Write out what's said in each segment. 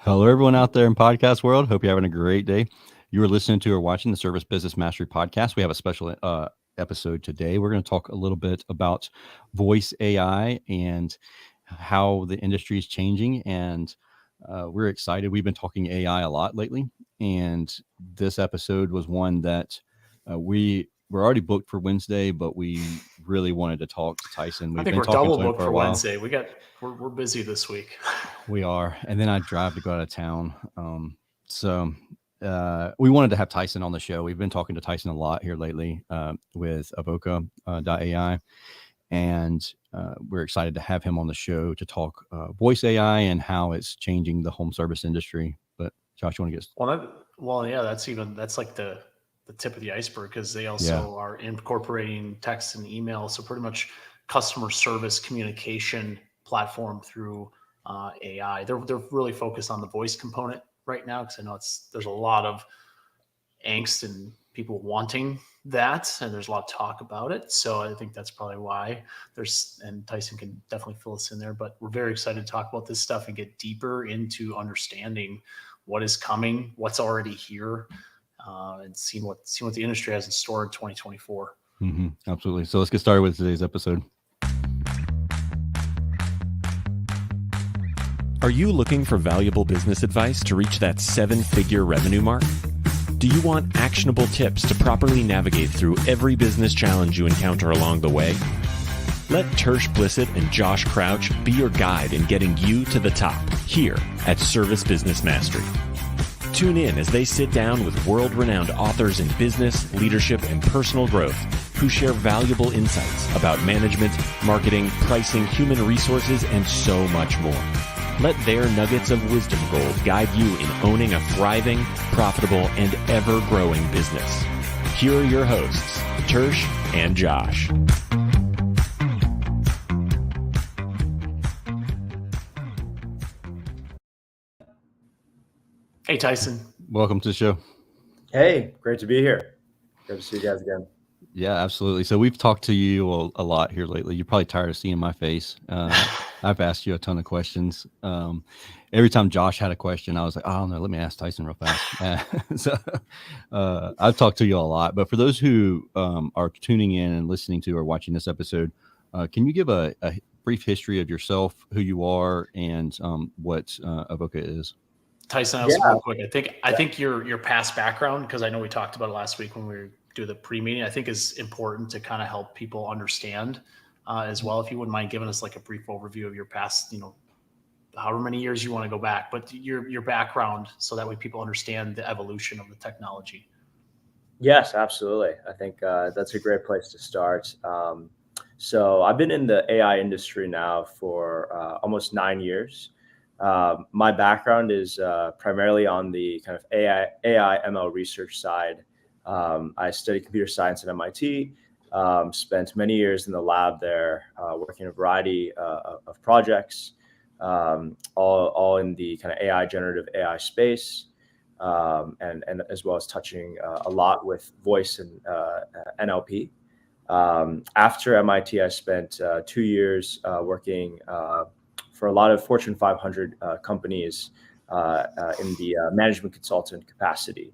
Hello, everyone out there in podcast world. Hope you're having a great day. You are listening to or watching the Service Business Mastery podcast. We have a special episode today. We're going to talk a little bit about voice AI and how the industry is changing. And we're excited. We've been talking AI a lot lately. And this episode was one that we were already booked for Wednesday, but we really wanted to talk to Tyson. I We've think been we're talking double to him booked for a for while. Wednesday. We're busy this week. We are. And then I drive to go out of town. So we wanted to have Tyson on the show. We've been talking to Tyson a lot here lately with Avoca AI, and we're excited to have him on the show to talk voice AI and how it's changing the home service industry. But Josh, you want to get? Yeah, that's like the tip of the iceberg because they Yeah. also are incorporating text and email. So pretty much customer service communication platform through AI. They're really focused on the voice component right now because I know there's a lot of angst and people wanting that, and there's a lot of talk about it. So I think that's probably why and Tyson can definitely fill us in there, but we're very excited to talk about this stuff and get deeper into understanding what is coming, what's already here, and seeing what the industry has in store in 2024. Absolutely. So let's get started with today's episode. Are you looking for valuable business advice to reach that 7-figure revenue mark? Do you want actionable tips to properly navigate through every business challenge you encounter along the way? Let Tersh Blissett and Josh Crouch be your guide in getting you to the top here at Service Business Mastery. Tune in as they sit down with world-renowned authors in business, leadership, and personal growth who share valuable insights about management, marketing, pricing, human resources, and so much more. Let their nuggets of wisdom gold guide you in owning a thriving, profitable, and ever-growing business. Here are your hosts, Tersh and Josh. Hey, Tyson. Welcome to the show. Hey, great to be here. Good to see you guys again. Yeah, absolutely. So we've talked to you a lot here lately. You're probably tired of seeing my face. I've asked you a ton of questions. Every time Josh had a question, I was like, I don't know, let me ask Tyson real fast. So I've talked to you a lot. But for those who are tuning in and listening to or watching this episode, can you give a brief history of yourself, who you are, and what Avoca is? Tyson, real quick. I think your past background, because I know we talked about it last week when we were doing the pre-meeting, I think is important to kind of help people understand as well. If you wouldn't mind giving us like a brief overview of your past, however many years you want to go back, but your background, so that way people understand the evolution of the technology. Yes, absolutely. I think that's a great place to start. So I've been in the AI industry now for almost 9 years. My background is primarily on the kind of AI ML research side. I studied computer science at MIT, spent many years in the lab there, working a variety of projects, all in the kind of AI, generative AI space, and as well as touching a lot with voice and NLP. After MIT, I spent 2 years working for a lot of Fortune 500 companies in the management consultant capacity.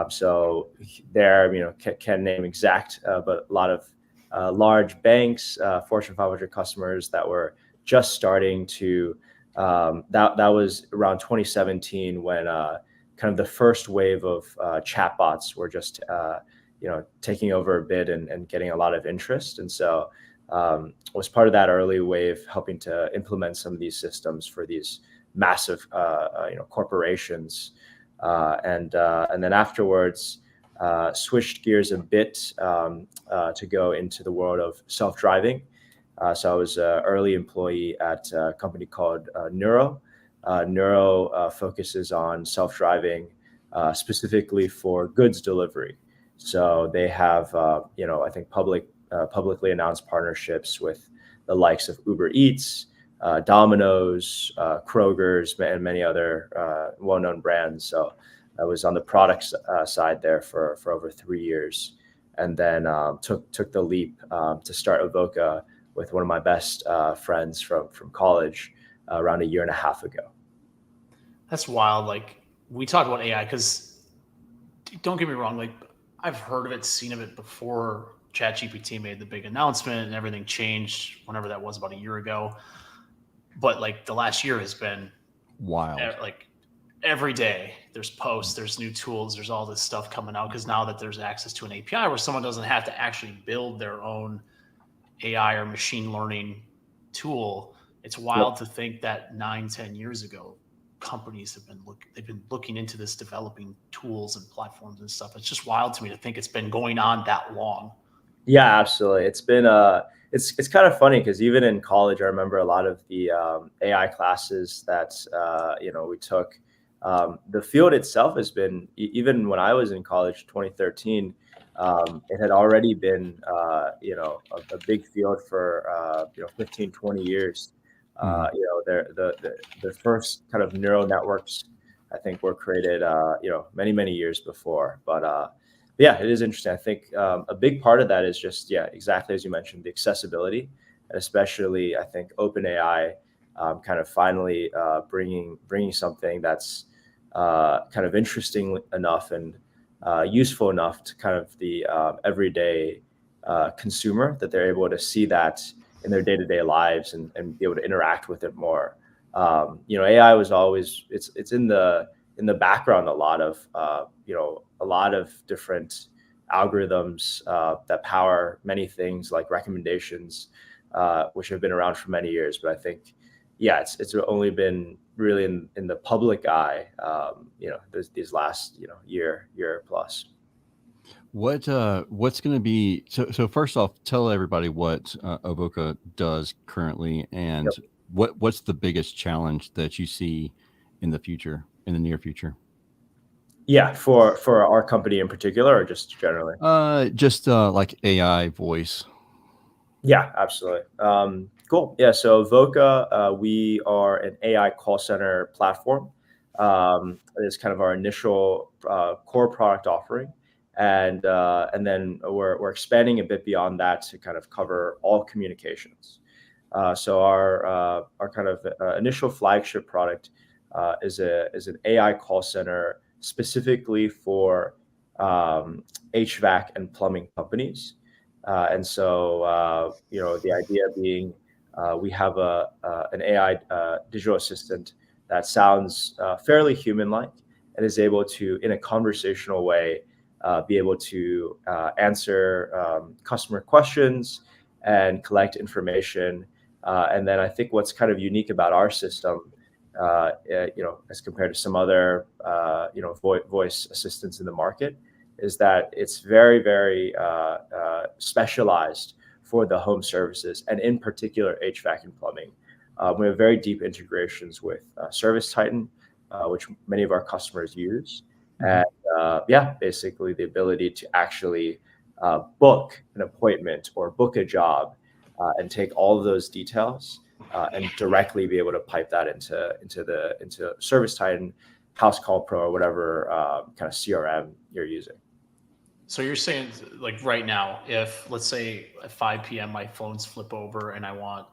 So there, can't name exact, but a lot of large banks, Fortune 500 customers that were just starting to, that was around 2017 when kind of the first wave of chatbots were just, taking over a bit and getting a lot of interest. And so was part of that early wave, helping to implement some of these systems for these massive, corporations. And then afterwards, switched gears a bit to go into the world of self-driving. So I was an early employee at a company called Neuro. Neuro focuses on self-driving specifically for goods delivery. So they have, I think publicly announced partnerships with the likes of Uber Eats, Domino's, Kroger's, and many other well-known brands. So I was on the products side there for over 3 years, and then took the leap to start Avoca with one of my best friends from college around a year and a half ago. That's wild. Like we talk about AI because don't get me wrong, like I've heard of it, seen of it before ChatGPT made the big announcement and everything changed whenever that was about a year ago. But like the last year has been Wild. like every day there's posts, there's new tools, there's all this stuff coming out because now that there's access to an API where someone doesn't have to actually build their own AI or machine learning tool, it's Yep. wild to think that 9, 10 years ago, companies they've been looking into this, developing tools and platforms and stuff. It's just wild to me to think it's been going on that long. Yeah, absolutely. It's been it's kind of funny because even in college, I remember a lot of the AI classes that we took. The field itself has been even when I was in college, 2013. It had already been a big field for 15, 20 years. Mhm. The first kind of neural networks I think were created many years before, but yeah, it is interesting. I think a big part of that is just, yeah, exactly as you mentioned, the accessibility, and especially I think OpenAI kind of finally bringing something that's kind of interesting enough and useful enough to kind of the everyday consumer that they're able to see that in their day-to-day lives and be able to interact with it more. AI was always it's in the background a lot of a lot of different algorithms that power many things like recommendations, which have been around for many years. But I think, yeah, it's only been really in the public eye, these last year plus. What's going to be so first off, tell everybody what Avoca does currently and Yep. what's the biggest challenge that you see in the near future. Yeah, for our company in particular, or just generally. Just like AI voice. Yeah, absolutely. Cool. Yeah. So Voca, we are an AI call center platform. It is kind of our initial core product offering, and then we're expanding a bit beyond that to kind of cover all communications. So our kind of initial flagship product is an AI call center specifically for HVAC and plumbing companies. The idea being we have an AI digital assistant that sounds fairly human-like and is able to, in a conversational way, be able to answer customer questions and collect information. And then I think what's kind of unique about our system, as compared to some other, voice assistants in the market, is that it's very specialized for the home services and in particular HVAC and plumbing. We have very deep integrations with Service Titan, which many of our customers use, and basically the ability to actually book an appointment or book a job and take all of those details and directly be able to pipe that into Service Titan, House Call Pro, or whatever kind of CRM you're using. So you're saying like right now, if let's say at 5 p.m. my phones flip over and I want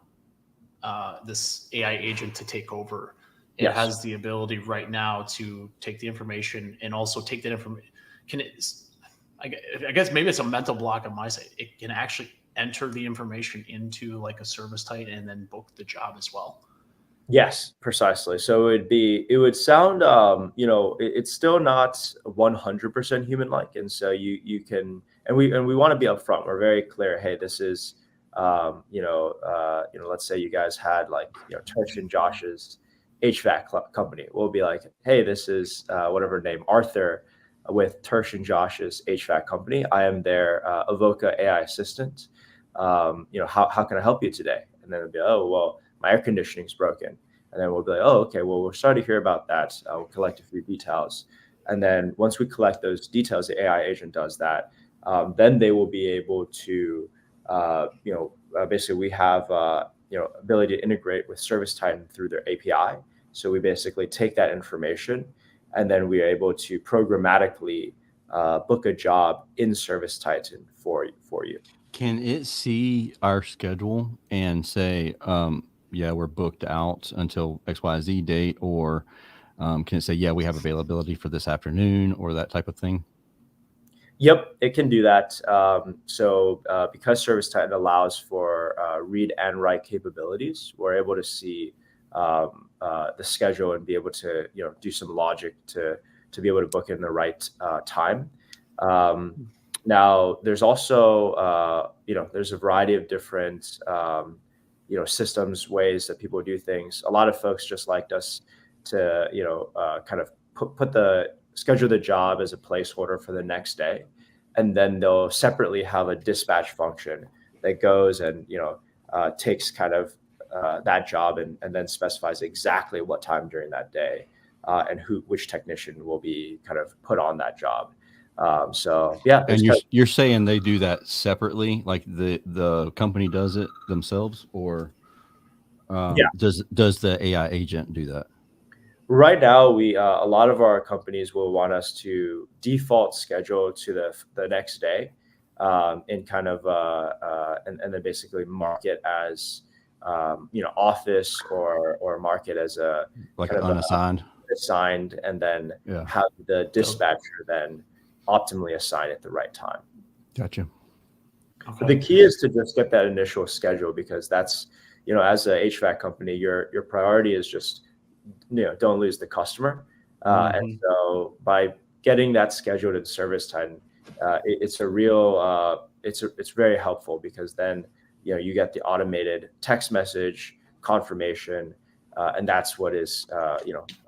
this AI agent to take over, it Yes. has the ability right now to take the information and also take that information. Can it? I guess maybe it's a mental block on my side. It can actually enter the information into like a service type and then book the job as well. Yes, precisely. So it would sound, it's still not 100% human-like, and so you can, and we want to be upfront. We're very clear. Hey, this is, let's say you guys had like, Tush and Josh's HVAC company. We'll be like, hey, this is whatever name, Arthur, with Tush and Josh's HVAC company. I am their Avoca AI assistant. How can I help you today? And then it'll be, oh, well, my air conditioning is broken. And then we'll be like, oh, okay, well, we're sorry to hear about that. We'll collect a few details. And then once we collect those details, the AI agent does that. Then they will be able to, basically we have, ability to integrate with Service Titan through their API. So we basically take that information and then we are able to programmatically book a job in Service Titan for you. Can it see our schedule and say, yeah, we're booked out until XYZ date, or Can it say, yeah, we have availability for this afternoon or that type of thing? Yep, it can do that. Because ServiceTitan allows for read and write capabilities, we're able to see the schedule and be able to do some logic to be able to book in the right time. Now, there's also there's a variety of different systems, ways that people do things. A lot of folks just liked us to kind of schedule the job as a placeholder for the next day, and then they'll separately have a dispatch function that goes and takes kind of that job and then specifies exactly what time during that day and which technician will be kind of put on that job. And you're saying they do that separately, like the company does it themselves, or does the AI agent do that? Right now, a lot of our companies will want us to default schedule to the next day, and kind of and then basically mark it as office or mark it as a like kind of unassigned, assigned, and then have the dispatcher then optimally assign at the right time. Gotcha. Okay. The key is to just get that initial schedule, because that's as a HVAC company, your priority is just don't lose the customer. And so by getting that scheduled in ServiceTitan, it's a real it's very helpful, because then you get the automated text message confirmation, and that's what is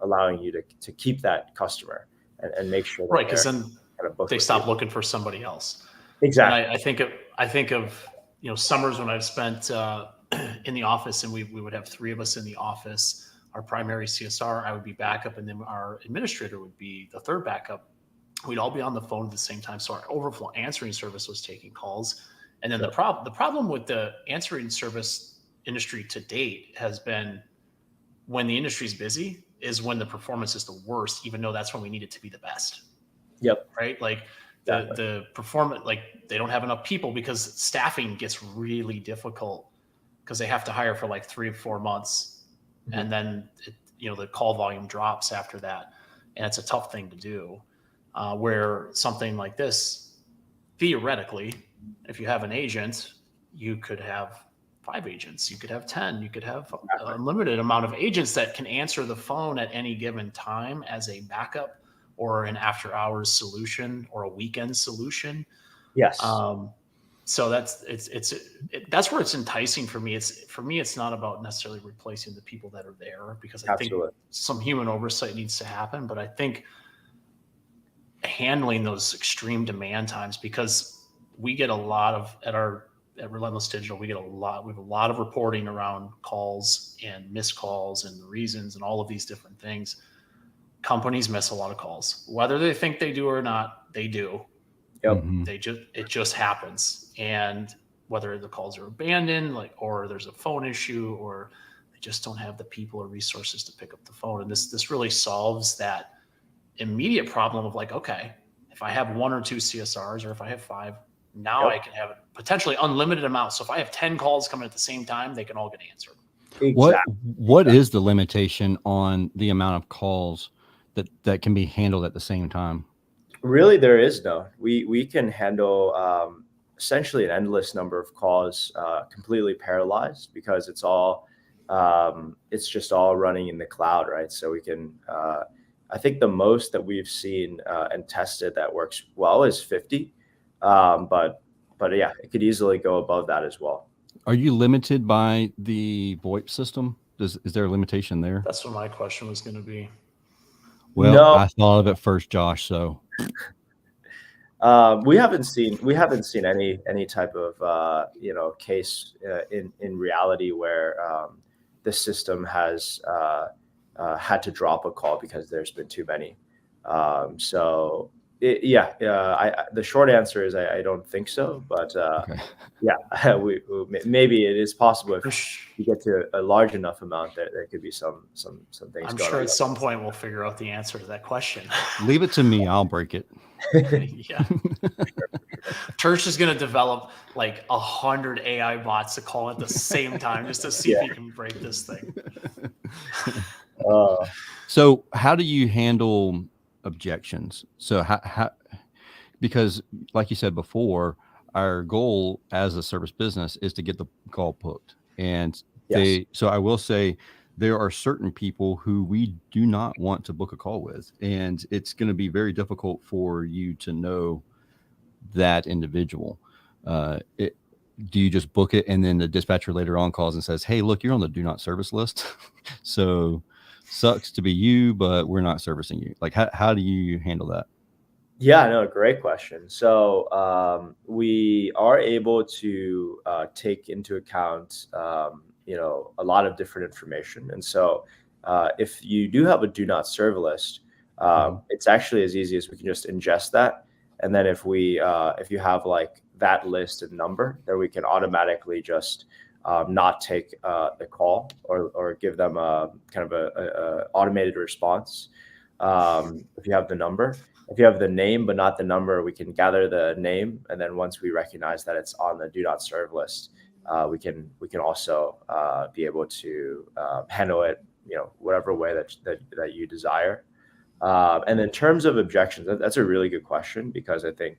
allowing you to keep that customer and make sure that because then they stop looking for somebody else. Exactly. And I think of summers when I've spent in the office, and we would have three of us in the office. Our primary CSR, I would be backup, and then our administrator would be the third backup. We'd all be on the phone at the same time. So our overflow answering service was taking calls. And then the problem with the answering service industry to date has been, when the industry's busy is when the performance is the worst, even though that's when we need it to be the best. Yep. Right? Like the performance, like they don't have enough people, because staffing gets really difficult, because they have to hire for like 3 or 4 months. And then, the call volume drops after that. And it's a tough thing to do, where something like this, theoretically, if you have an agent, you could have 5 agents, you could have 10, you could have a limited amount of agents that can answer the phone at any given time as a backup or an after hours solution or a weekend solution. Yes. So that's where it's enticing for me. It's not about necessarily replacing the people that are there, because I think some human oversight needs to happen. But I think handling those extreme demand times, because we get a lot of at Relentless Digital, we have a lot of reporting around calls and missed calls and the reasons and all of these different things. Companies miss a lot of calls, whether they think they do or not. They do. Yep. It just happens. And whether the calls are abandoned, or there's a phone issue, or they just don't have the people or resources to pick up the phone. And this really solves that immediate problem of okay, if I have 1 or 2 CSRs, or if I have 5, now I can have a potentially unlimited amount. So if I have 10 calls coming at the same time, they can all get answered. Exactly. What is the limitation on the amount of calls that can be handled at the same time? Really, there is no. We can handle essentially an endless number of calls, completely paralyzed, because it's just all running in the cloud, right? So we can. I think the most that we've seen and tested that works well is 50, but yeah, it could easily go above that as well. Are you limited by the VoIP system? Is there a limitation there? That's what my question was going to be. Well, no. I thought of it first, Josh. So we haven't seen any type of case in reality where the system has had to drop a call because there's been too many. The short answer is I don't think so, but yeah, maybe it is possible if you get to a large enough amount that there could be some things. I'm sure at some point we'll figure out the answer to that question. Leave it to me, I'll break it. Yeah. Tersh is going to develop 100 AI bots to call at the same time just to see if he can break this thing. So how do you handle objections? So how because like you said before, our goal as a service business is to get the call booked. And Yes. so I will say there are certain people who we do not want to book a call with. And it's going to be very difficult for you to know that individual. It, do you just book it and then the dispatcher later on calls and says, hey, look, you're on the do not service list. So sucks to be you, but we're not servicing you. Like, how do you handle that? Yeah, no, great question. So we are able to take into account, a lot of different information. And so if you do have a do not serve list, Mhm. it's actually as easy as we can just ingest that. And then if you have like that list and number, then we can automatically just not take the call or give them a kind of a automated response if you have the number. If you have the name but not the number, we can gather the name, and then once we recognize that it's on the do not serve list, we can also be able to handle it, whatever way that you desire. And in terms of objections, that's a really good question, because I think,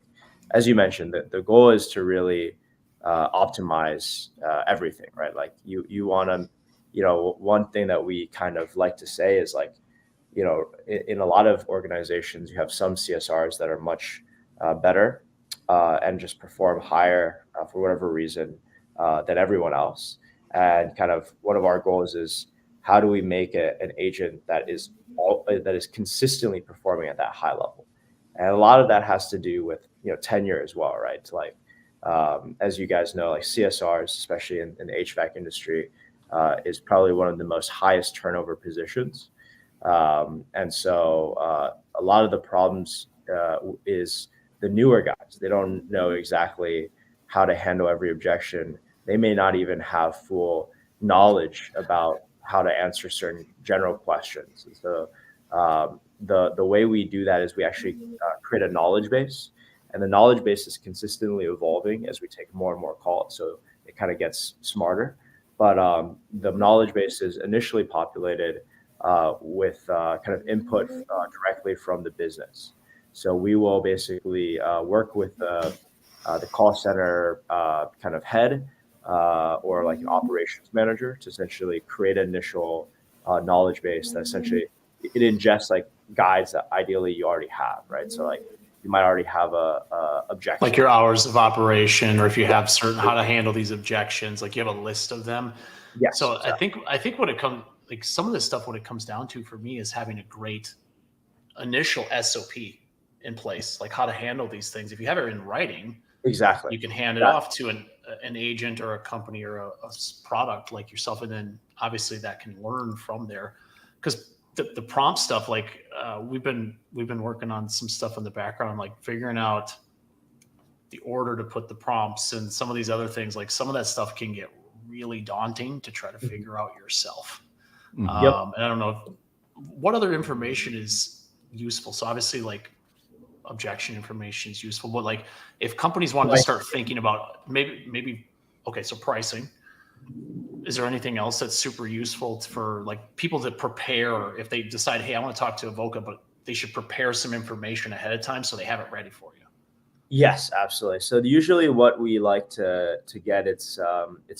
as you mentioned, that the goal is to really optimize everything, right? Like you want to, one thing that we kind of like to say is like, in a lot of organizations, you have some CSRs that are much better and just perform higher for whatever reason than everyone else. And kind of one of our goals is, how do we make an agent that is consistently performing at that high level? And a lot of that has to do with tenure as well, right? Like as you guys know, like CSRs, especially in the HVAC industry, is probably one of the most highest turnover positions. And so a lot of the problems is the newer guys. They don't know exactly how to handle every objection. They may not even have full knowledge about how to answer certain general questions. And so the way we do that is we actually create a knowledge base, and the knowledge base is consistently evolving as we take more and more calls. So it kind of gets smarter. But the knowledge base is initially populated with kind of input directly from the business. So we will basically work with the call center kind of head or like an operations manager to essentially create an initial knowledge base that essentially it ingests like guides that ideally you already have, right? So like you might already have a objection. Like your hours of operation, or if you Yeah. have certain how to handle these objections, like you have a list of them. Yes. So Exactly. I think when it comes, like some of this stuff, what it comes down to for me is having a great initial SOP in place, like how to handle these things. If you have it in writing, Exactly. you can hand it off to an agent or a company or a product like yourself, and then obviously that can learn from there. Because the prompt stuff, like we've been working on some stuff in the background, like figuring out the order to put the prompts and some of these other things. Like some of that stuff can get really daunting to try to figure out yourself. Mhm. Yep. And I don't know what other information is useful. So obviously, like objection information is useful, but like if companies wanted to start thinking about maybe okay, so pricing, is there anything else that's super useful for like people to prepare if they decide, hey, I want to talk to Avoca, but they should prepare some information ahead of time so they have it ready for you? Yes, absolutely. So usually what we like to get, it's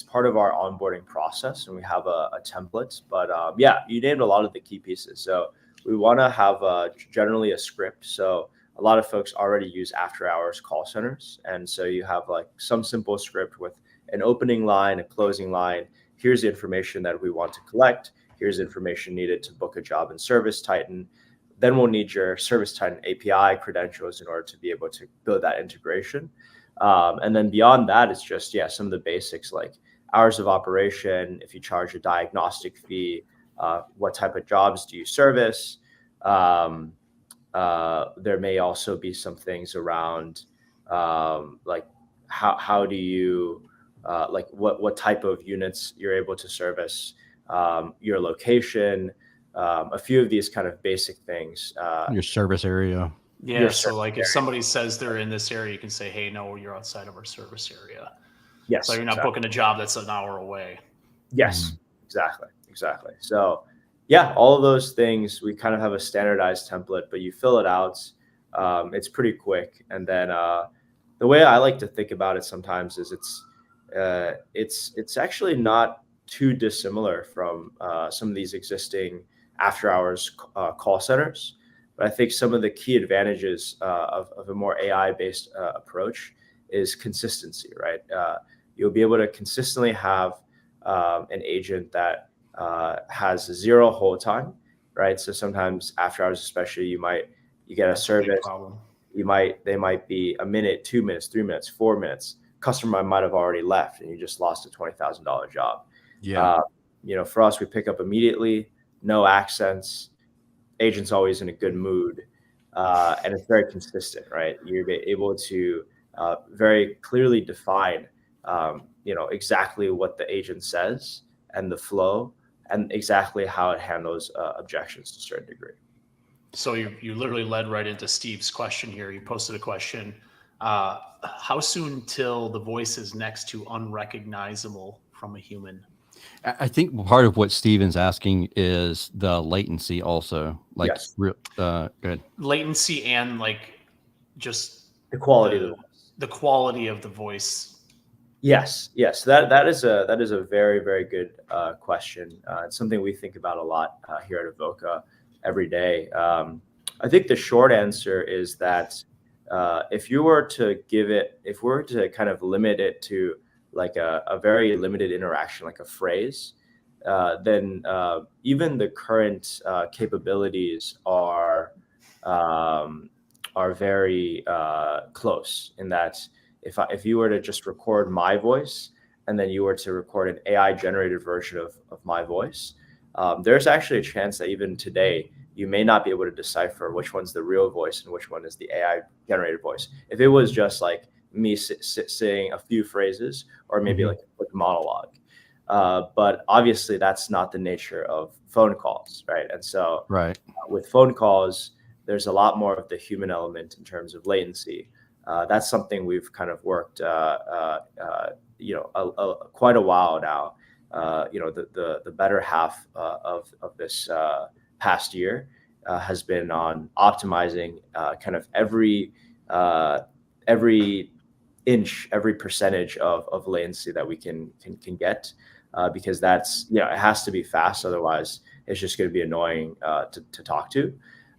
part of our onboarding process, and we have a template. But yeah, you named a lot of the key pieces. So we want to have generally a script. So a lot of folks already use after hours call centers, and so you have like some simple script with an opening line, a closing line. Here's the information that we want to collect. Here's information needed to book a job in Service Titan. Then we'll need your Service Titan API credentials in order to be able to build that integration. And then beyond that, it's just, some of the basics like hours of operation, if you charge a diagnostic fee, what type of jobs do you service? There may also be some things around like how do you, like what type of units you're able to service, your location, a few of these kind of basic things. Your service area. Yeah. So like if somebody says they're in this area, you can say, hey, no, you're outside of our service area. Yes. So you're not booking a job that's an hour away. Yes, exactly. So Yeah, all of those things, we kind of have a standardized template, but you fill it out. It's pretty quick. And then the way I like to think about it sometimes is it's actually not too dissimilar from some of these existing after hours call centers. But I think some of the key advantages of a more AI based approach is consistency, right? You'll be able to consistently have an agent that has zero hold time, right? So sometimes after hours, especially, you get a That's a big service, problem. they might be a minute, 2 minutes, 3 minutes, 4 minutes. Customer might have already left, and you just lost a $20,000 job. Yeah. For us, we pick up immediately, no accents. Agent's always in a good mood, and it's very consistent, right? You're able to very clearly define, exactly what the agent says and the flow, and exactly how it handles objections to a certain degree. So you literally led right into Steve's question here. You posted a question. How soon till the voice is next to unrecognizable from a human? I think part of what Steven's asking is the latency also. Like, Yes, good. Latency and like just the quality of the voice. the quality of the voice. Yes. That is a very, very good question. It's something we think about a lot here at Avoca every day. I think the short answer is that if we were to kind of limit it to like a very limited interaction, like a phrase, then even the current capabilities are very close in that if you were to just record my voice and then you were to record an AI generated version of my voice, there's actually a chance that even today you may not be able to decipher which one's the real voice and which one is the AI generated voice. If it was just like me saying a few phrases or maybe like a quick monologue. But obviously that's not the nature of phone calls, right? And so Right. With phone calls, there's a lot more of the human element in terms of latency. That's something we've kind of worked, quite a while now. The better half of this past year has been on optimizing kind of every inch, every percentage of latency that we can get, because that's it has to be fast, otherwise it's just going to be annoying to talk to.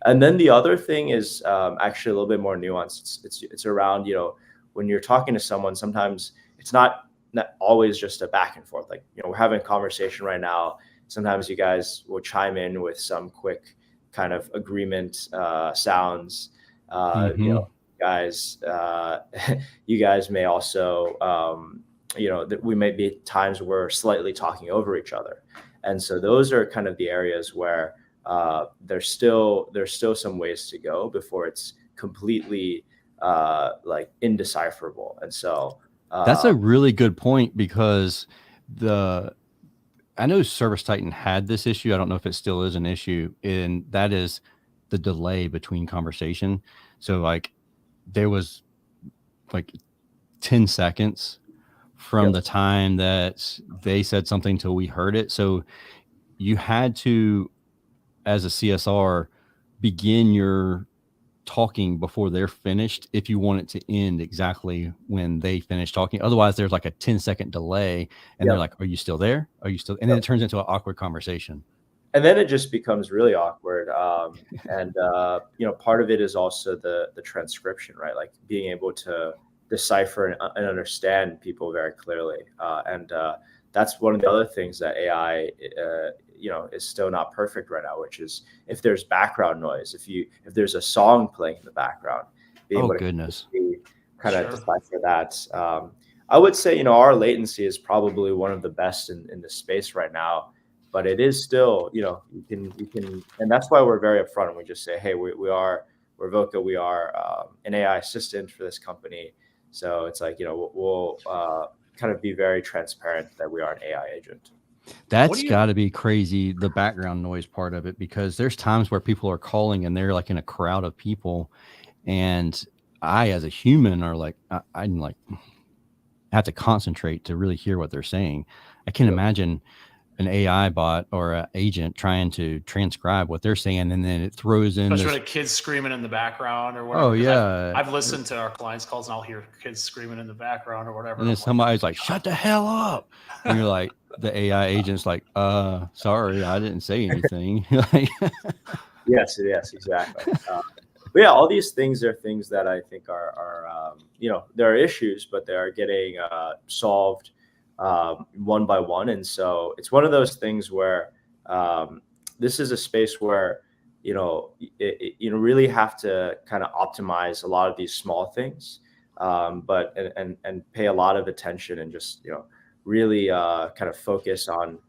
And then the other thing is actually a little bit more nuanced. It's around, when you're talking to someone, sometimes it's not always just a back and forth. Like, we're having a conversation right now. Sometimes you guys will chime in with some quick kind of agreement sounds. Guys, you guys may also, that we may be at times we're slightly talking over each other. And so those are kind of the areas where there's still some ways to go before it's completely like indecipherable. And so That's a really good point, because I know Service Titan had this issue. I don't know if it still is an issue, and that is the delay between conversation. So like there was like 10 seconds from the time that they said something till we heard it. So you had to, as a CSR, begin your talking before they're finished if you want it to end exactly when they finish talking. Otherwise there's like a 10-second delay and they're like, are you still there? Are you still? And then it turns into an awkward conversation. And then it just becomes really awkward. Part of it is also the transcription, right? Like being able to decipher and understand people very clearly. That's one of the other things that AI, is still not perfect right now, which is if there's background noise, if there's a song playing in the background, being able to kind of decipher that. I would say, our latency is probably one of the best in the space right now, but it is still, you can, and that's why we're very upfront and we just say, hey, we're Voca, we are an AI assistant for this company. So it's like, we'll kind of be very transparent that we are an AI agent. That's got to be crazy, the background noise part of it, because there's times where people are calling and they're like in a crowd of people, and I, as a human, are like, I'm like, have to concentrate to really hear what they're saying. I can't imagine an AI bot or an agent trying to transcribe what they're saying, and then it throws in Especially this. when a kid's screaming in the background or whatever. Oh 'Cause yeah, I've listened to our clients' calls and I'll hear kids screaming in the background or whatever. and then I'm like, somebody's like, "Shut the hell up," and you're like, the AI agent's like, sorry, I didn't say anything." Like, Yes, yes, exactly. But yeah, all these things are things that I think are there are issues, but they are getting solved one by one. And so it's one of those things where this is a space where you really have to kind of optimize a lot of these small things, but and pay a lot of attention and just really kind of focus on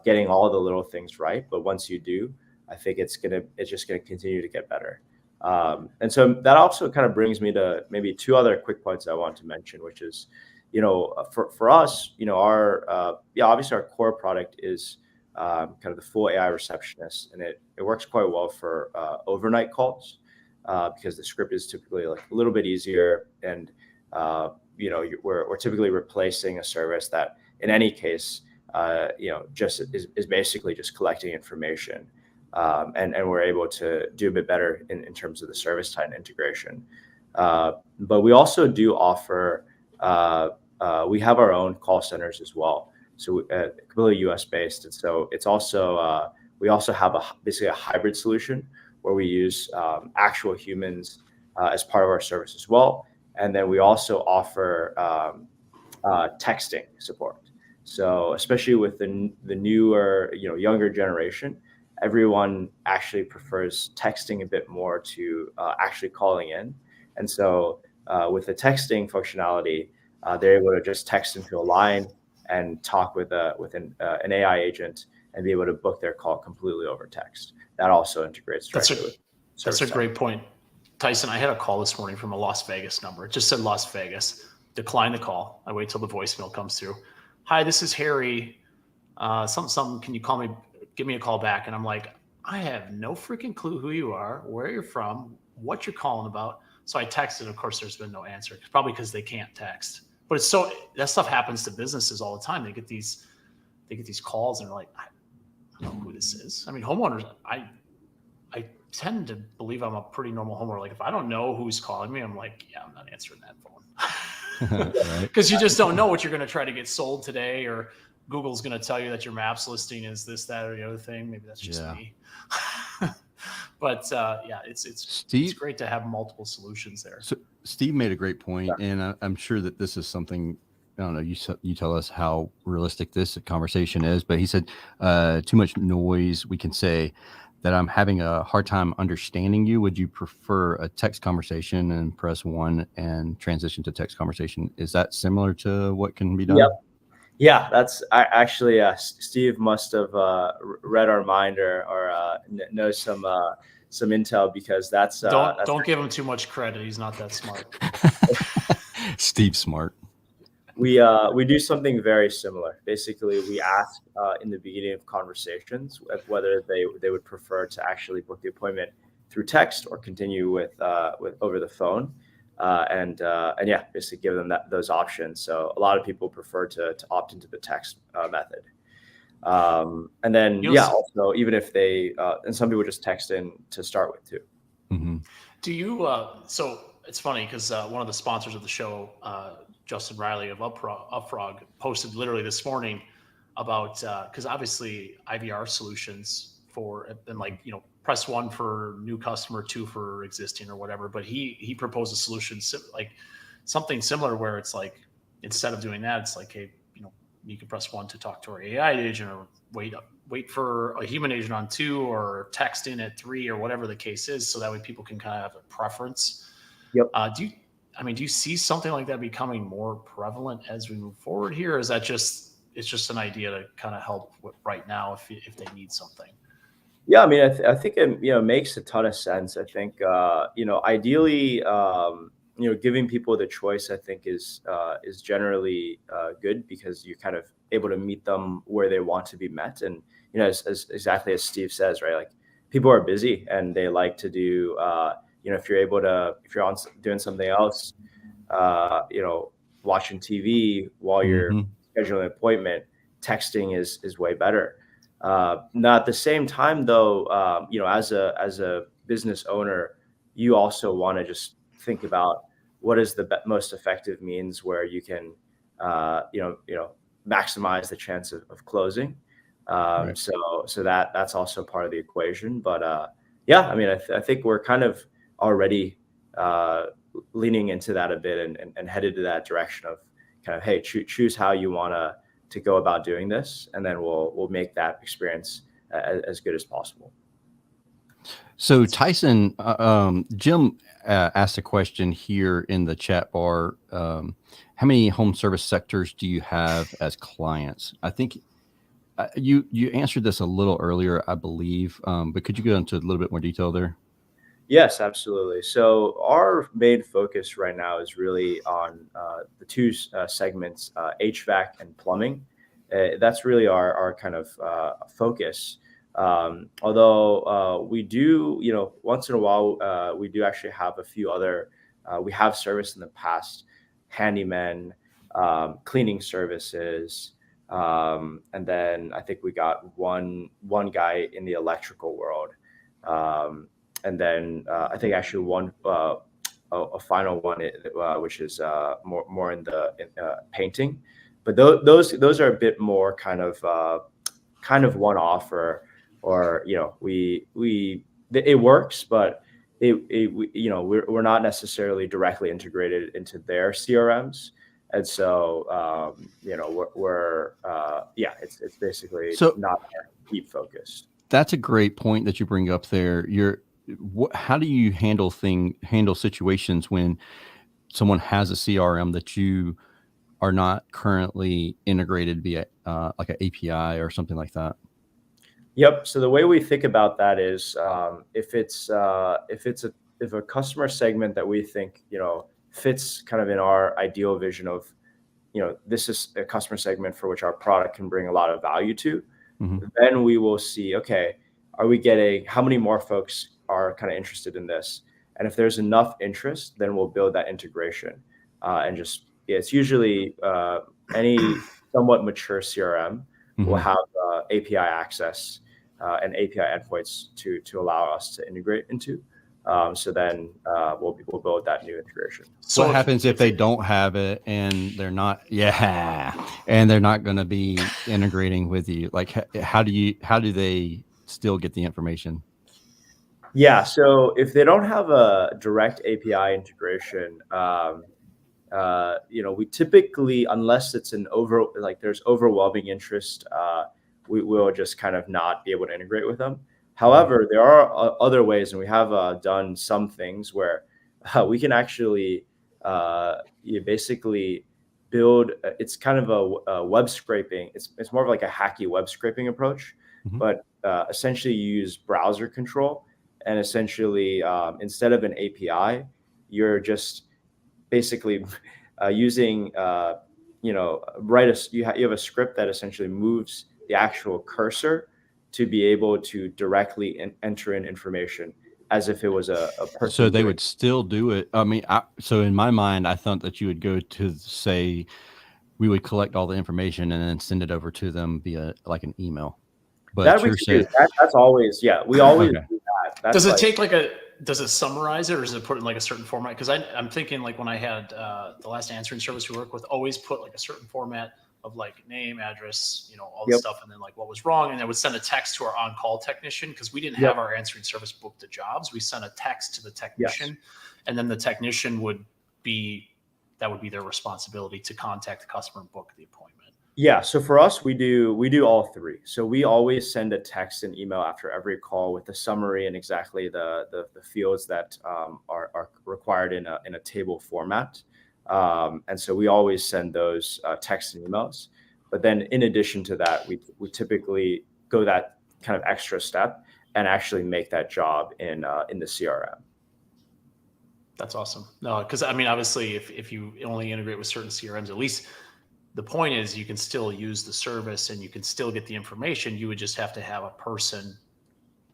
getting all the little things right. But once you do, I think it's just gonna continue to get better. And so that also kind of brings me to maybe two other quick points I want to mention, which is, for us, our obviously our core product is kind of the full AI receptionist, and it works quite well for overnight calls because the script is typically like a little bit easier, and we're typically replacing a service that in any case just is basically just collecting information. And we're able to do a bit better in terms of the service time integration. But we also do offer, we have our own call centers as well. So completely US based. And so it's also, we also have basically a hybrid solution where we use actual humans as part of our service as well. And then we also offer texting support. So especially with the newer, younger generation, everyone actually prefers texting a bit more to actually calling in. And so with the texting functionality, they're able to just text into a line and talk with an AI agent and be able to book their call completely over text. That also integrates directly with That's a service great point. Tyson, I had a call this morning from a Las Vegas number. It just said Las Vegas. Decline the call. I wait till the voicemail comes through. Hi, this is Harry. Something. Can you call me? Give me a call back. And I'm like, I have no freaking clue who you are, where you're from, what you're calling about. So I texted. Of course, there's been no answer. Probably because they can't text. But it's that stuff happens to businesses all the time. They get these calls and they're like, I don't know who this is. I mean, homeowners. I tend to believe I'm a pretty normal homeowner. Like if I don't know who's calling me, I'm like, yeah, I'm not answering that phone. Because you just don't know what you're going to try to get sold today, or Google's going to tell you that your maps listing is this, that, or the other thing. Maybe that's just me. But it's great to have multiple solutions there. So Steve made a great point, and I'm sure that this is something. I don't know. You tell us how realistic this conversation is, but he said too much noise. We can say that I'm having a hard time understanding you. Would you prefer a text conversation and press 1 and transition to text conversation? Is that similar to what can be done? Yep. Yeah, that's actually Steve must have read our mind or knows some intel, because that's don't give him too much credit. He's not that smart. Steve's smart. We do something very similar. Basically, we ask in the beginning of conversations whether they would prefer to actually book the appointment through text or continue with over the phone, and basically give them those options. So a lot of people prefer to opt into the text method, and then also even if they and some people just text in to start with too. Mm-hmm. Do you? So it's funny because one of the sponsors of the show, Justin Riley of Upfrog, posted literally this morning about because obviously IVR solutions press 1 for new customer, 2 for existing or whatever. But he proposed a solution like something similar where it's like instead of doing that, it's like, hey, you can press 1 to talk to our AI agent, or wait for a human agent on 2, or text in at 3, or whatever the case is, so that way people can kind of have a preference. Yep. Do you see something like that becoming more prevalent as we move forward here? Or is that it's just an idea to kind of help right now if they need something? Yeah, I mean, I think it makes a ton of sense. I think ideally, giving people the choice, I think is generally good, because you're kind of able to meet them where they want to be met. And as exactly as Steve says, right? Like people are busy and they like to do. If you're on doing something else, watching TV while you're scheduling an appointment, texting is way better. Now at the same time, though, as a business owner, you also want to just think about what is the most effective means where you can, maximize the chance of closing. Right. So that's also part of the equation. But yeah, I mean, I think we're kind of already leaning into that a bit and headed to that direction of kind of, hey, choose how you want to go about doing this, and then we'll make that experience as good as possible. So Tyson, Jim asked a question here in the chat bar. How many home service sectors do you have as clients? I think you answered this a little earlier, I believe, but could you go into a little bit more detail there? Yes, absolutely. So our main focus right now is really on the two segments, HVAC and plumbing. That's really our kind of focus. Although we do, once in a while, we do actually have a few other, we have service in the past, handymen, cleaning services, and then I think we got one guy in the electrical world. And then I think actually a final one, which is more in the painting, but those are a bit more kind of one off, or it works, but we're not necessarily directly integrated into their CRMs, and so it's basically not deep focused. That's a great point that you bring up there. How do you handle situations when someone has a CRM that you are not currently integrated via like an API or something like that? Yep. So the way we think about that is if a customer segment that we think fits kind of in our ideal vision of this is a customer segment for which our product can bring a lot of value to, then we will see, okay, are we getting, how many more folks are kind of interested in this? And if there's enough interest, then we'll build that integration. And it's usually any somewhat mature CRM will have API access and API endpoints to allow us to integrate into. So then we'll build that new integration. So what happens if they don't have it and they're not, and they're not going to be integrating with you? Like, how do they still get the information? Yeah. So if they don't have a direct API integration, we typically, unless it's there's overwhelming interest, we will just kind of not be able to integrate with them. However, there are other ways, and we have done some things where we can actually basically build. It's kind of a web scraping. It's more of like a hacky web scraping approach, but essentially you use browser control, and essentially instead of an API, you're just basically using you have a script that essentially moves the actual cursor to be able to directly enter in information as if it was a person. So they would still do it. I mean, so in my mind, I thought that you would go to say, we would collect all the information and then send it over to them via like an email. But that's always, we always do that. Does it take does it summarize it, or does it put in like a certain format? Because I'm thinking like when I had the last answering service we work with, always put like a certain format of like name, address, all the stuff, and then like what was wrong, and I would send a text to our on-call technician, because we didn't have our answering service booked to jobs. We sent a text to the technician, and then the technician would be their responsibility to contact the customer and book the appointment. Yeah. So for us, we do all three. So we always send a text and email after every call with the summary and exactly the fields that are required in a table format. And so we always send those texts and emails. But then in addition to that, we typically go that kind of extra step and actually make that job in the CRM. That's awesome. No, because I mean, obviously, if you only integrate with certain CRMs, at least the point is you can still use the service and you can still get the information. You would just have to have a person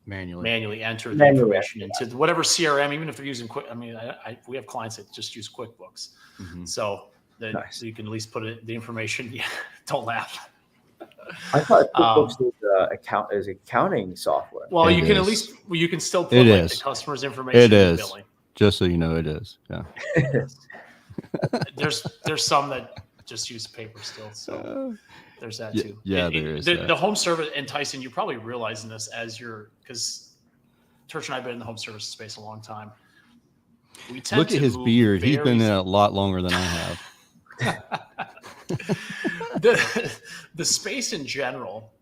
manually enter the information into whatever CRM, even if they're using Quick. I mean, we have clients that just use QuickBooks, so that you can at least put the information. Yeah, don't laugh. I thought Um, QuickBooks is accounting software. well, It you can at is. least you can still It put like the is. customer's It information in the is. billing. Just so you know, it is. Yeah. Yes. There's some that just use paper still, so there's that too. Yeah, there is The that. home service, and Tyson, you're probably realizing this as you're, because Turch and I have been in the home service space a long time. We tend Look to at his move beard. He's very been in it a lot longer than I have. the space in general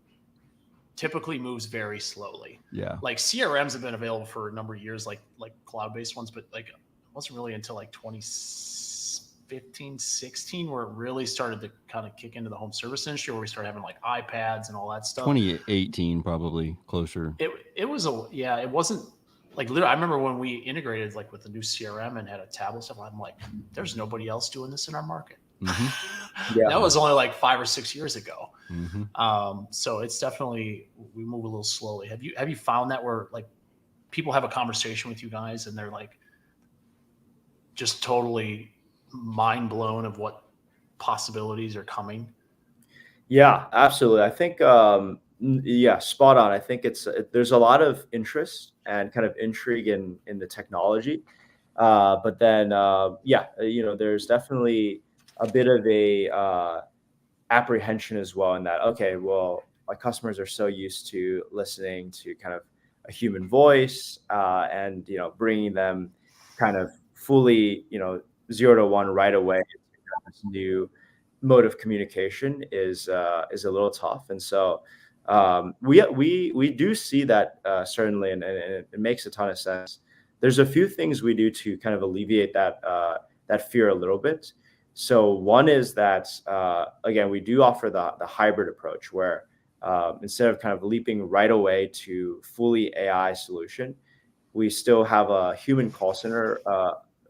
typically moves very slowly. Yeah. Like CRMs have been available for a number of years, like cloud-based ones, but like it wasn't really until like 2015, 16 where it really started to kind of kick into the home service industry, where we started having like iPads and all that stuff. 2018, probably closer. It was it wasn't like literally. I remember when we integrated like with the new CRM and had a tablet stuff. I'm like, there's nobody else doing this in our market. Yeah. That was only like 5 or 6 years ago. Mm-hmm. So it's definitely, we move a little slowly. Have you found that where like people have a conversation with you guys and they're like just totally mind blown of what possibilities are coming? Yeah, absolutely. I think, yeah, spot on. I think there's a lot of interest and kind of intrigue in the technology. But then, there's definitely a bit of a apprehension as well in that, okay, well, my customers are so used to listening to kind of a human voice, and, bringing them kind of fully, 0 to 1 right away. This new mode of communication is a little tough. And so we do see that, certainly, and it makes a ton of sense. There's a few things we do to kind of alleviate that fear a little bit. So one is that, again, we do offer the hybrid approach where, instead of kind of leaping right away to fully AI solution, we still have a human call center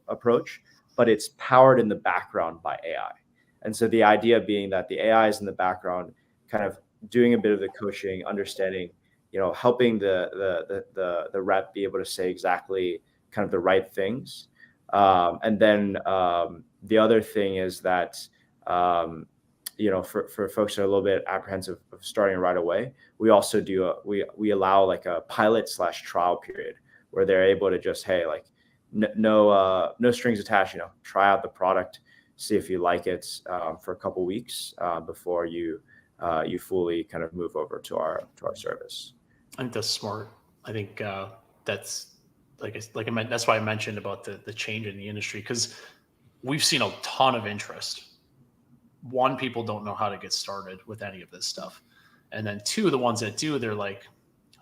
approach, but it's powered in the background by AI. And so the idea being that the AI is in the background, kind of doing a bit of the coaching, understanding, helping the rep be able to say exactly kind of the right things. And then the other thing is that, for folks that are a little bit apprehensive of starting right away, we also do we allow like a pilot/trial period where they're able to just, hey, like no strings attached, try out the product, see if you like it, for a couple weeks, before you fully kind of move over to our service. I think that's smart. I think that's like I meant. That's why I mentioned about the change in the industry, because we've seen a ton of interest. One, people don't know how to get started with any of this stuff, and then two, the ones that do, they're like,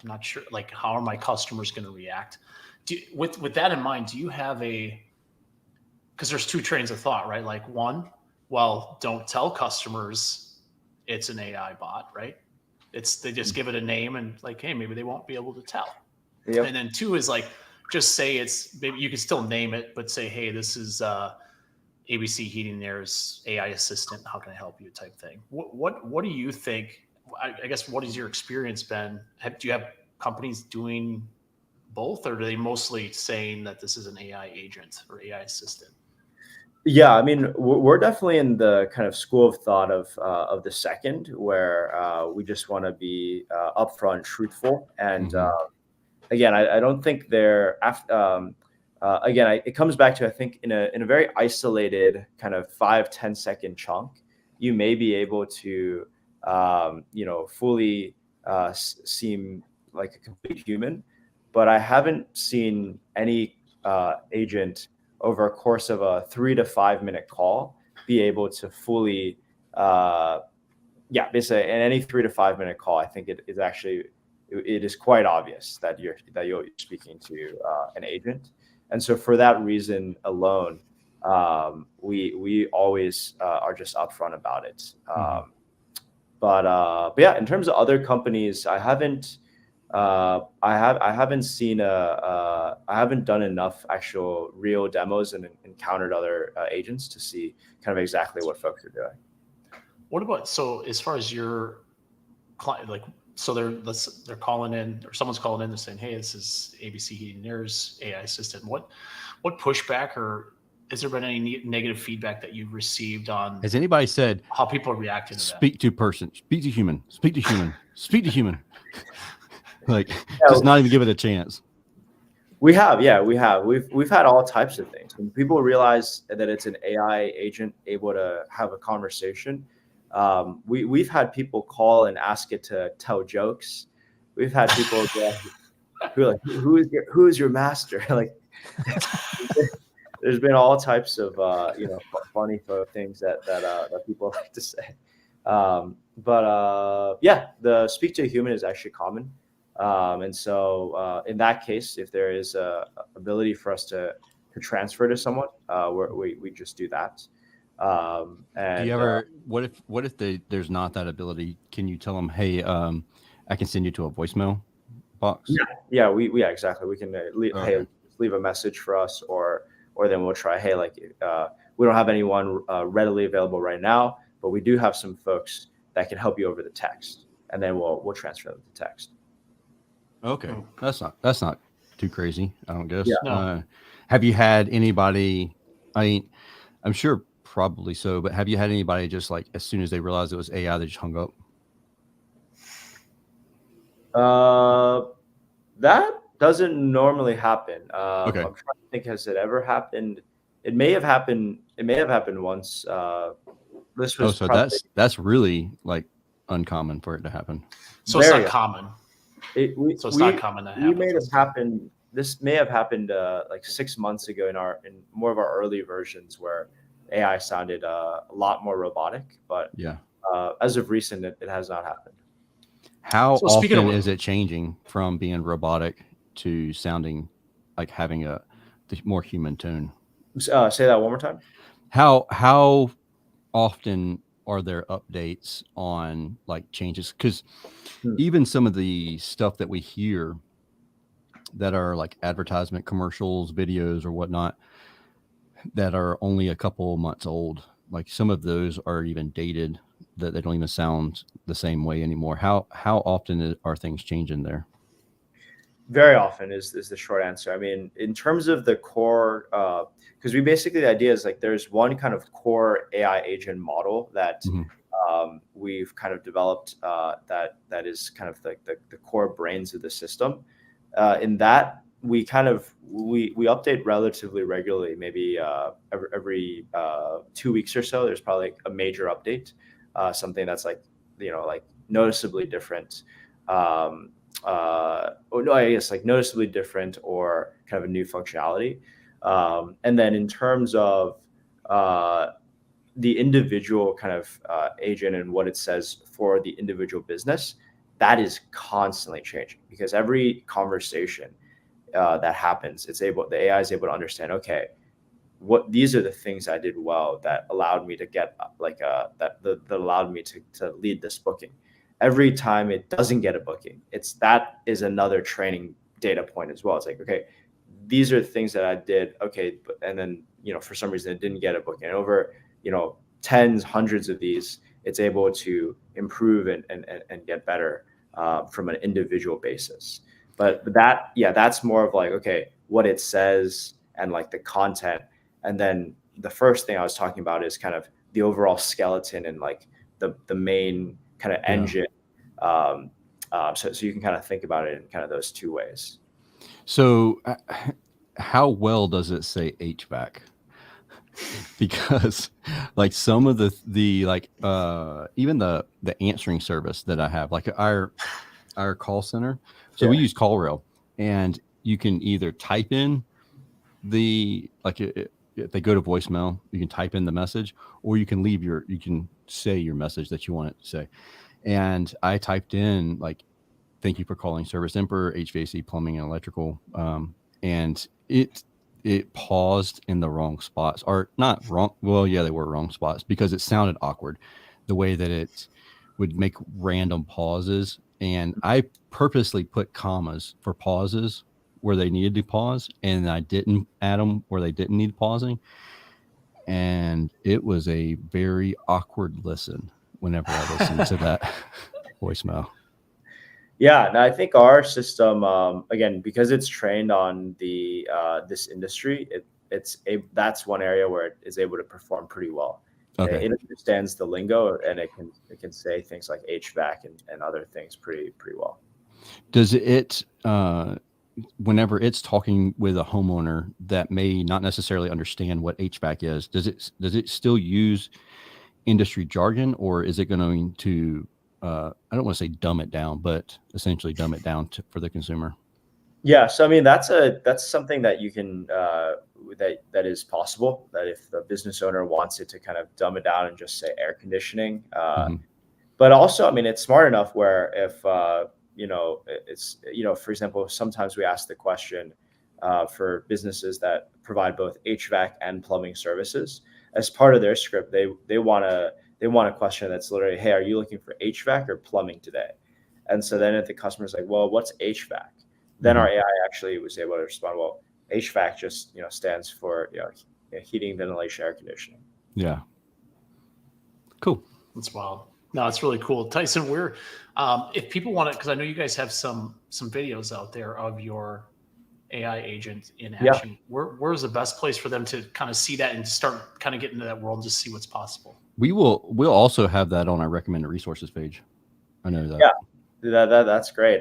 I'm not sure. Like, how are my customers going to react? With that in mind, do you have because there's two trains of thought, right? Like one, well, don't tell customers it's an AI bot, right? They just give it a name and like, hey, maybe they won't be able to tell. Yep. And then two is like, just say maybe you can still name it, but say, hey, this is ABC Heating and Air's AI assistant. How can I help you? Type thing. What do you think? I guess what has your experience been? Do you have companies doing both, or are they mostly saying that this is an AI agent or AI assistant? Yeah, I mean, we're definitely in the kind of school of thought of the second, where we just want to be upfront, truthful, and again, I don't think they're again. It comes back to, I think, in a very isolated kind of 5-10 second chunk, you may be able to fully seem like a complete human, but I haven't seen any agent over a course of a 3 to 5 minute call be able to fully, basically in any 3 to 5 minute call, I think it is quite obvious that you're speaking to an agent. And so for that reason alone, we always are just upfront about it. But yeah, in terms of other companies, I haven't seen I haven't done enough actual real demos and encountered other agents to see kind of exactly what folks are doing. What about, so as far as your client, like, so they're calling in, or someone's calling in, they're saying, hey, this is ABC Heating and Air's AI assistant. What pushback or has there been any negative feedback that you've received on Has anybody said, how people are reacting to that? speak to person, speak to human, speak to human, speak to human? Like, Yeah, just not even give it a chance. we have. We've had all types of things. When people realize that it's an AI agent able to have a conversation, we've had people call and ask it to tell jokes. We've had people who are like, who is your master? Like, there's been all types of funny things that people like to say. Yeah, the speak to a human is actually common. And so in that case, if there is a ability for us to transfer to someone, we just do that. Do you ever, what if there's not that ability? Can you tell them, hey, I can send you to a voicemail box? Yeah, exactly. We can hey, leave a message for us, or then we'll try, hey, like we don't have anyone readily available right now, but we do have some folks that can help you over the text, and then we'll transfer them to text. Okay, that's not too crazy, I don't guess. Yeah. No. Have you had anybody? I mean, I'm sure probably so, but have you had anybody just like as soon as they realized it was AI, they just hung up? That doesn't normally happen. Okay. I'm trying to think, has it ever happened? It may have happened. It may have happened once. This was so probably, that's really like uncommon for it to happen. So it's not common. It's not common that happens. This may have happened like 6 months ago in more of our early versions where AI sounded a lot more robotic, but yeah, as of recent, it has not happened. How often is it changing from being robotic to sounding like having the more human tone? Say that one more time. How often are there updates on like changes? Because even some of the stuff that we hear that are like advertisement commercials, videos or whatnot that are only a couple months old, like some of those are even dated, that they don't even sound the same way anymore. How often are things changing there? Very often is the short answer. I mean, in terms of the core, because the idea is like there's one kind of core AI agent model that we've kind of developed that is kind of like the core brains of the system. In that we update relatively regularly, maybe every 2 weeks or so. There's probably a major update, something that's like noticeably different. Like noticeably different or kind of a new functionality. And then in terms of the individual kind of agent and what it says for the individual business, that is constantly changing because every conversation that happens, the AI is able to understand, okay, these are the things I did well that allowed me to get that allowed me to lead this booking. Every time it doesn't get a booking, that is another training data point as well. It's like, okay, these are the things that I did. Okay. And then, for some reason it didn't get a booking. And over, tens, hundreds of these, it's able to improve and get better from an individual basis. But that's more of like, okay, what it says and like the content. And then the first thing I was talking about is kind of the overall skeleton and like the main kind of engine. So you can kind of think about it in kind of those two ways. So how well does it say HVAC? Because like some of the like even the answering service that I have, like our call center. So we use CallRail, and you can either type in if they go to voicemail, you can type in the message, or you can say your message that you want it to say. And I typed in like, thank you for calling Service Emperor, HVAC, plumbing, and electrical. And it paused in the wrong spots, or not wrong. Well, yeah, they were wrong spots because it sounded awkward the way that it would make random pauses. And I purposely put commas for pauses where they needed to pause, and I didn't add them where they didn't need pausing. And it was a very awkward listen whenever I listened to that voicemail. Yeah, and I think our system, again, because it's trained on this industry, that's one area where it is able to perform pretty well. Okay. It understands the lingo, and it can say things like HVAC and other things pretty well. Does it, whenever it's talking with a homeowner that may not necessarily understand what HVAC is, does it still use industry jargon, or is it going to, I don't want to say dumb it down, but essentially dumb it down for the consumer? Yeah, so I mean that's something that you can that is possible. That if the business owner wants it to kind of dumb it down and just say air conditioning, but also I mean it's smart enough where if it's for example, sometimes we ask the question for businesses that provide both HVAC and plumbing services as part of their script. They want a question that's literally, hey, are you looking for HVAC or plumbing today? And so then if the customer's like, well, what's HVAC? Then our AI actually was able to respond, well, HVAC just stands for heating, ventilation, air conditioning. Yeah. Cool. That's wild. No, it's really cool. Tyson, we're if people want it, because I know you guys have some videos out there of your AI agent in action. Yeah. Where's the best place for them to kind of see that and start kind of get into that world and just see what's possible? We'll also have that on our recommended resources page. I know that. Yeah. That's great.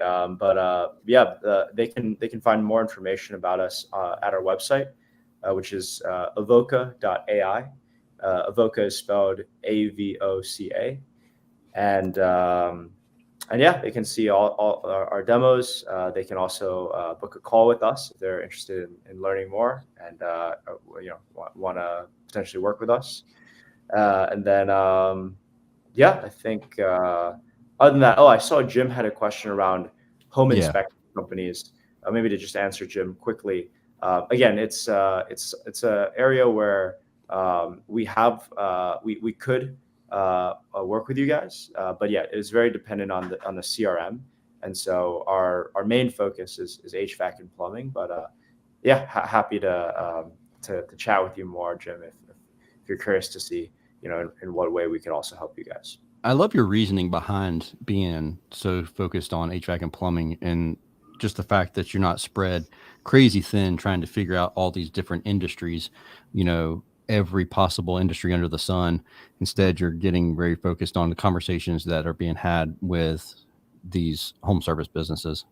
They can find more information about us at our website, which is avoca.ai. Avoca is spelled AVOCA, and they can see all our demos. They can also book a call with us if they're interested in learning more and want to potentially work with us. I think. Other than that, I saw Jim had a question around home inspection companies. Maybe to just answer Jim quickly. Again, it's an area where we could work with you guys, but yeah, it's very dependent on the CRM, and so our main focus is HVAC and plumbing. But happy to chat with you more, Jim, if you're curious to see in what way we can also help you guys. I love your reasoning behind being so focused on HVAC and plumbing, and just the fact that you're not spread crazy thin trying to figure out all these different industries, every possible industry under the sun. Instead, you're getting very focused on the conversations that are being had with these home service businesses.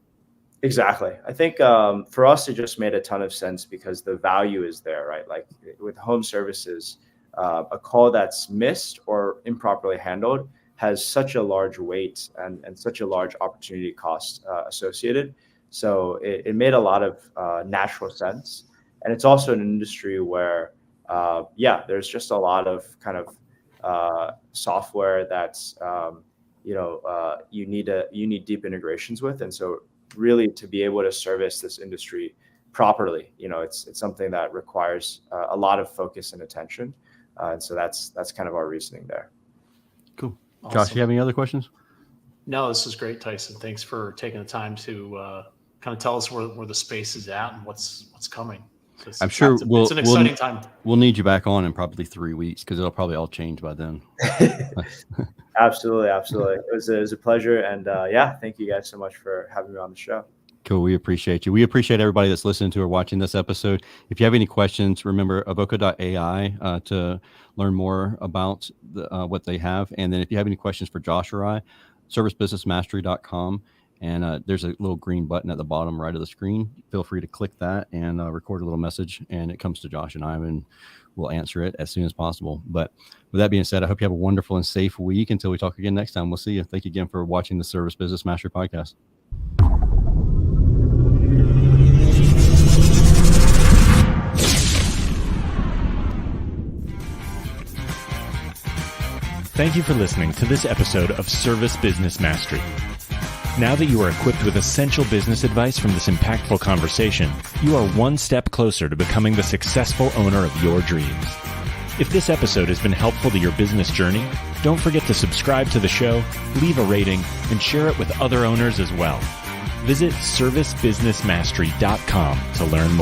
Exactly. I think for us, it just made a ton of sense because the value is there, right? Like with home services, a call that's missed or improperly handled has such a large weight and such a large opportunity cost associated. So it made a lot of natural sense. And it's also an industry where, there's just a lot of kind of software that's, you need deep integrations with. And so really to be able to service this industry properly, it's something that requires a lot of focus and attention. And so that's kind of our reasoning there. Cool. Awesome. Josh, you have any other questions? No, this is great, Tyson. Thanks for taking the time to kind of tell us where the space is at and what's coming. So I'm sure it's an exciting time. We'll need you back on in probably 3 weeks because it'll probably all change by then. Absolutely. It was a pleasure. And thank you guys so much for having me on the show. Cool. We appreciate you. We appreciate everybody that's listening to or watching this episode. If you have any questions, remember avoca.ai to learn more about what they have. And then if you have any questions for Josh or I, servicebusinessmastery.com. And there's a little green button at the bottom right of the screen. Feel free to click that and record a little message, and it comes to Josh and I, and we'll answer it as soon as possible. But with that being said, I hope you have a wonderful and safe week. Until we talk again next time, we'll see you. Thank you again for watching the Service Business Mastery Podcast. Thank you for listening to this episode of Service Business Mastery. Now that you are equipped with essential business advice from this impactful conversation, you are one step closer to becoming the successful owner of your dreams. If this episode has been helpful to your business journey, don't forget to subscribe to the show, leave a rating, and share it with other owners as well. Visit servicebusinessmastery.com to learn more.